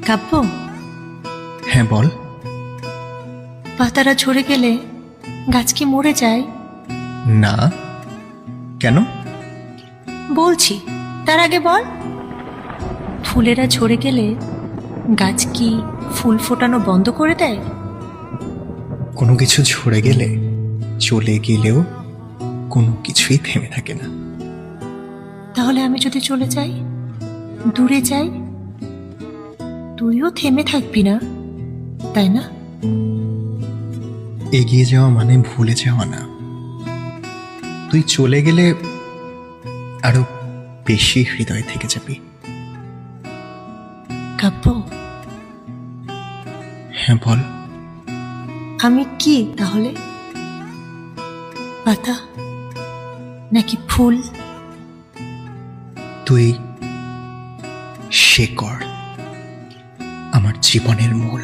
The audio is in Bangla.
কাব্য, হ্যাঁ বল। পাতারা ঝরে গেলে গাছ কি মরে যায়? না, কেন? বলছি, তার আগে বল। ফুলেরা ঝরে গেলে গাছ কি ফুল ফোটানো বন্ধ করে দেয়? কোনো কিছু ঝরে গেলে, চলে গেলেও কোনো কিছুই থেমে থাকে না। তাহলে আমি যদি চলে যাই, দূরে যাই, তুইও থেমে থাকবি না, তাই না? এগিয়ে যাওয়া মানে ভুলে যাওয়া না। তুই চলে গেলে আরো বেশি হৃদয় থেকে যাবি। কাব্য, হ্যাঁ বল। আমি কি তাহলে? পাতা নাকি ফুল? তুই শেকড়, আমার জীবনের মূল।